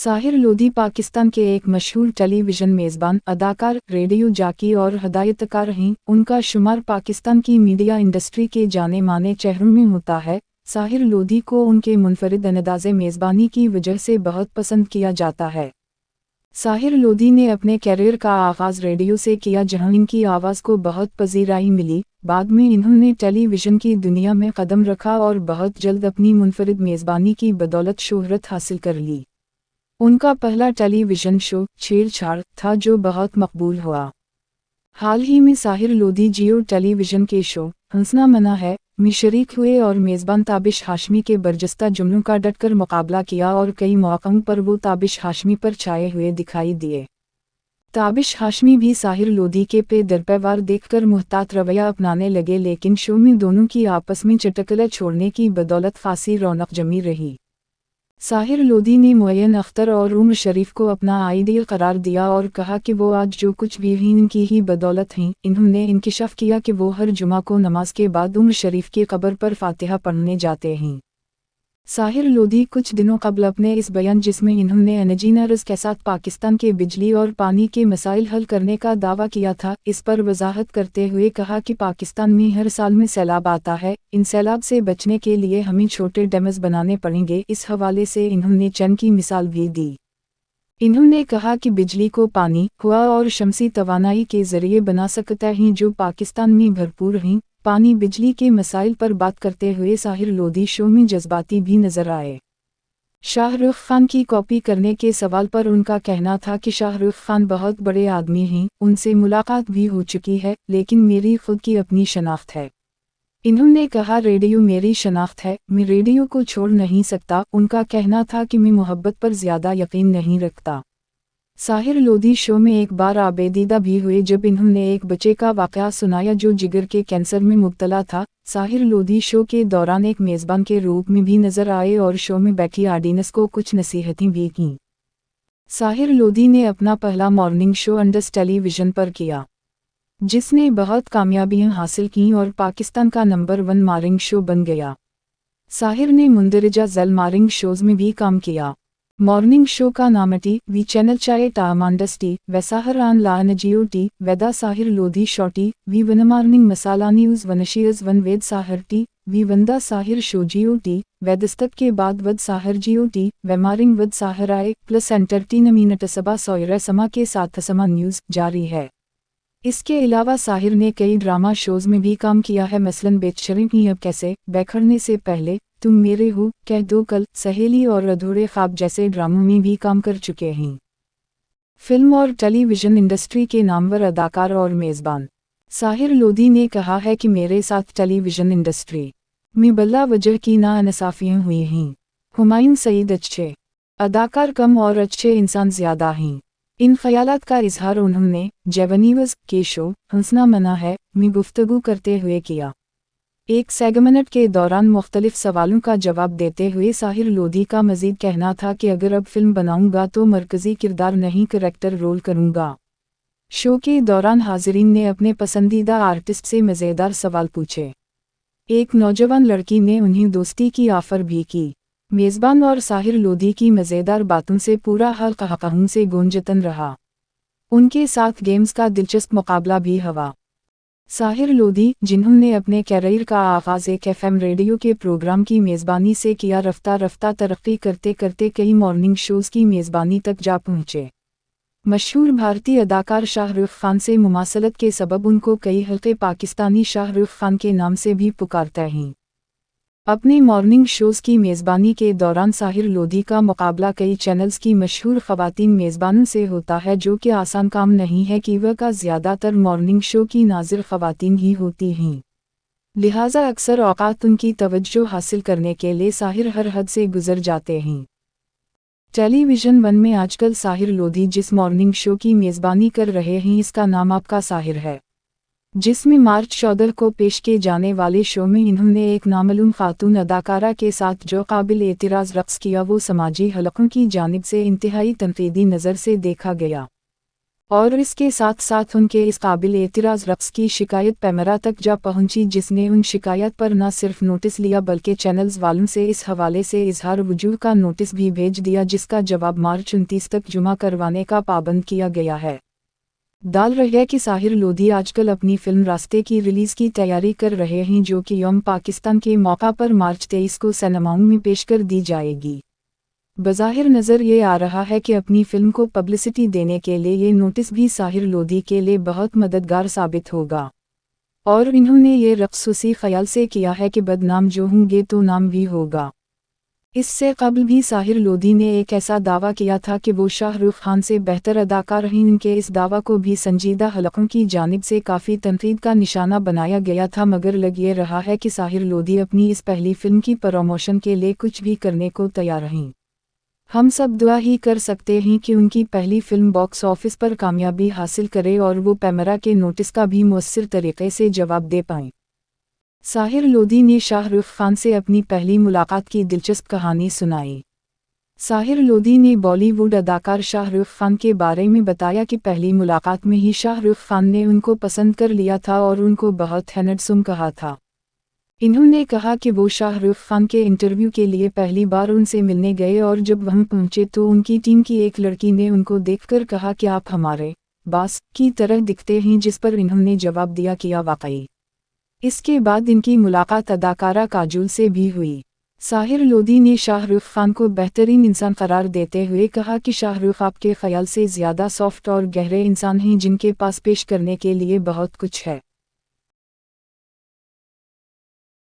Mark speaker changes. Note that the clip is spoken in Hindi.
Speaker 1: साहिर लोधी पाकिस्तान के एक मशहूर टेलीविज़न मेज़बान, अदाकार, रेडियो जाकी और हदायतकार हैं। उनका शुमार पाकिस्तान की मीडिया इंडस्ट्री के जाने माने चेहरों में होता है। साहिर लोधी को उनके मुनफरिद अंदाज़े मेज़बानी की वजह से बहुत पसंद किया जाता है। साहिर लोधी ने अपने कैरियर का आगाज़ रेडियो से किया, जहां इनकी आवाज़ को बहुत पजीराई मिली। बाद में इन्होंने टेलीविज़न की दुनिया में कदम रखा और बहुत जल्द अपनी मुनफरिद मेज़बानी की बदौलत शोहरत हासिल कर ली। उनका पहला टेलीविज़न शो छेड़छाड़ था, जो बहुत मकबूल हुआ। हाल ही में साहिर लोधी जियो टेलीविज़न के शो हंसना मना है में शरीक हुए और मेज़बान ताबिश हाशमी के बरजस्ता जुमलों का डटकर मुकाबला किया और कई मौक़ों पर वो ताबिश हाशमी पर छाए हुए दिखाई दिए। ताबिश हाशमी भी साहिर लोधी के पे दरपेवार देखकर मुहतात रवैया अपनाने लगे, लेकिन शो में दोनों की आपस में चटकले छोड़ने की बदौलत खासी रौनक जमी रही। साहिर लोधी ने मुअय्यन अख्तर और उम्र शरीफ को अपना आइडियल करार दिया और कहा कि वो आज जो कुछ भी हैं इनकी ही बदौलत हैं। इन्होंने इंकिशाफ किया कि वो हर जुमा को नमाज के बाद उम्र शरीफ की कब्र पर फातिहा पढ़ने जाते हैं। साहिर लोधी कुछ दिनों कबल अपने इस बयान, जिसमें इन्होंने इंजीनियर्स के साथ पाकिस्तान के बिजली और पानी के मसाइल हल करने का दावा किया था, इस पर वजाहत करते हुए कहा कि पाकिस्तान में हर साल में सैलाब आता है। इन सैलाब से बचने के लिए हमें छोटे डैम्स बनाने पड़ेंगे। इस हवाले से इन्होंने चंद की मिसाल भी दी। इन्होंने कहा कि बिजली को पानी, हवा और शमसी तवानाई के जरिए बना सकता है, जो पाकिस्तान में भरपूर हैं। पानी बिजली के मसाइल पर बात करते हुए साहिर लोधी शो में जज्बाती भी नजर आए। शाहरुख खान की कॉपी करने के सवाल पर उनका कहना था कि शाहरुख खान बहुत बड़े आदमी हैं, उनसे मुलाकात भी हो चुकी है, लेकिन मेरी खुद की अपनी शनाख्त है। इन्होंने कहा, रेडियो मेरी शनाख्त है, मैं रेडियो को छोड़ नहीं सकता। उनका कहना था कि मैं मोहब्बत पर ज़्यादा यकीन नहीं रखता। साहिर लोधी शो में एक बार आबेदीदा भी हुए जब इन्होंने एक बच्चे का वाक़या सुनाया जो जिगर के कैंसर में मुब्तला था। साहिर लोधी शो के दौरान एक मेज़बान के रूप में भी नजर आए और शो में बैठी ऑडियंस को कुछ नसीहतें भी कीं। साहिर लोधी ने अपना पहला मॉर्निंग शो अंडस टेलीविज़न पर किया, जिसने बहुत कामयाबियां हासिल की और पाकिस्तान का नंबर 1 मॉर्निंग शो बन गया। साहिर ने मुंदरजा ज़ैल मॉर्निंग शोज़ में भी काम किया। मॉर्निंग शो का नाम टी वी चैनल चाहे टामांडस टी वैसाहर आन लान जियो टी वेदा साहिर लोधी शॉटी वी वन मॉर्निंग मसाला न्यूज़ वनशीयज वन वेद साहर टी वी वंदा साहिर शो जियो टी वैदस्तक के बाद वद साहर जियो टी वेमारिंग वद साहर आए प्लस एंटरटेनमेंट सबा सोयर समा के साथ समा न्यूज़ जारी है। इसके अलावा साहिर ने कई ड्रामा शोज़ में भी काम किया है, मसलन बेशर्म ही अब कैसे, बैखड़ने से पहले, तुम मेरे हो, कह दो कल, सहेली और अधूरे ख्वाब जैसे ड्रामों में भी काम कर चुके हैं। फिल्म और टेलीविज़न इंडस्ट्री के नामवर अदाकार और मेज़बान साहिर लोधी ने कहा है कि मेरे साथ टेलीविज़न इंडस्ट्री में बल्ला वजह की नाइंसाफ़ियाँ हुई हैं। हुमायूं सईद अच्छे अदाकार कम और अच्छे इंसान ज़्यादा हैं। इन ख्यालात का इजहार उन्होंने जेवनीवज़ के शो हंसना मना है में गुफ्तगू करते हुए किया। एक सेगमेंट के दौरान मुख्तलिफ सवालों का जवाब देते हुए साहिर लोधी का मज़ीद कहना था कि अगर अब फिल्म बनाऊंगा तो मरकज़ी किरदार नहीं करैक्टर रोल करूंगा। शो के दौरान हाज़रीन ने अपने पसंदीदा आर्टिस्ट से मज़ेदार सवाल पूछे। एक नौजवान लड़की ने उन्हें दोस्ती की ऑफ़र भी की। मेज़बान और साहिर लोधी की मज़ेदार बातों से पूरा हाल कहकहूं से गूंजतन रहा। उनके साथ गेम्स का दिलचस्प मुकाबला भी हुआ। साहिर लोधी, जिन्होंने अपने कैरियर का आगाज़ एक FM रेडियो के प्रोग्राम की मेज़बानी से किया, रफ्ता रफ्ता तरक्की करते करते कई मॉर्निंग शोज़ की मेज़बानी तक जा पहुँचे। मशहूर भारतीय अदाकार शाहरुख खान से मुमासलत के सबब उनको कई हल्के पाकिस्तानी शाहरुख खान के नाम से भी पुकारते हैं। अपने मॉर्निंग शोज़ की मेज़बानी के दौरान साहिर लोधी का मुकाबला कई चैनल्स की मशहूर ख़वातीन मेज़बानों से होता है, जो कि आसान काम नहीं है कि वह का ज़्यादातर मॉर्निंग शो की नाज़िर ख़वातीन ही होती हैं। लिहाजा अक्सर औक़ात उनकी तवज्जो हासिल करने के लिए साहिर हर हद से गुज़र जाते हैं। टेलीविज़न 1 में आजकल साहिर लोधी जिस मॉर्निंग शो की मेज़बानी कर रहे हैं, इसका नाम आपका साहिर है, जिसमें मार्च 14 को पेश किए जाने वाले शो में इन्होंने एक नामालूम खातून अदाकारा के साथ जो काबिल एतराज़ रक़्स किया, वो समाजी हलक़ों की जानिब से इंतहाई तनक़ीदी नज़र से देखा गया। और इसके साथ साथ उनके इस काबिल एतराज़ रक़्स की शिकायत पैमरा तक जा पहुंची, जिसने उन शिकायत पर न सिर्फ नोटिस लिया बल्कि चैनल्स वालों से इस हवाले से इजहार वजूह का नोटिस भी भेज दिया, जिसका जवाब मार्च 29 तक जुमा करवाने का पाबंद किया गया है। डाल रहे कि साहिर लोधी आजकल अपनी फिल्म रास्ते की रिलीज़ की तैयारी कर रहे हैं, जो कि यौम पाकिस्तान के मौका पर मार्च 23 को सिनेमाओं में पेश कर दी जाएगी। बज़ाहिर नज़र ये आ रहा है कि अपनी फ़िल्म को पब्लिसिटी देने के लिए ये नोटिस भी साहिर लोधी के लिए बहुत मददगार साबित होगा, और इन्होंने ये रक़्स उसी ख़याल से किया है कि बदनाम जो होंगे तो नाम भी होगा। इससे कबल भी साहिर लोधी ने एक ऐसा दावा किया था कि वो शाहरुख खान से बेहतर अदाकार हैं। इनके इस दावा को भी संजीदा हलकों की जानिब से काफ़ी तनकीद का निशाना बनाया गया था, मगर लग ये रहा है कि साहिर लोधी अपनी इस पहली फ़िल्म की प्रमोशन के लिए कुछ भी करने को तैयार हैं। हम सब दुआ ही कर सकते हैं कि उनकी पहली फ़िल्म बॉक्स ऑफिस पर कामयाबी हासिल करे और वो पैमरा के नोटिस का भी मुअस्सिर तरीक़े से जवाब दे पाएँ। साहिर लोधी ने शाहरुख खान से अपनी पहली मुलाकात की दिलचस्प कहानी सुनाई। साहिर लोधी ने बॉलीवुड अदाकार शाहरुख खान के बारे में बताया कि पहली मुलाकात में ही शाहरुख खान ने उनको पसंद कर लिया था और उनको बहुत हैंडसम कहा था। इन्होंने कहा कि वो शाहरुख खान के इंटरव्यू के लिए पहली बार उनसे मिलने गए और जब वहां पहुंचे तो उनकी टीम की एक लड़की ने उनको देखकर कहा कि आप हमारे बॉस की तरह दिखते हैं, जिस पर इन्होंने जवाब दिया कि वाकई। इसके बाद इनकी मुलाकात अदाकारा काजोल से भी हुई। साहिर लोधी ने शाहरुख खान को बेहतरीन इंसान करार देते हुए कहा कि शाहरुख आपके ख्याल से ज़्यादा सॉफ्ट और गहरे इंसान हैं, जिनके पास पेश करने के लिए बहुत कुछ है।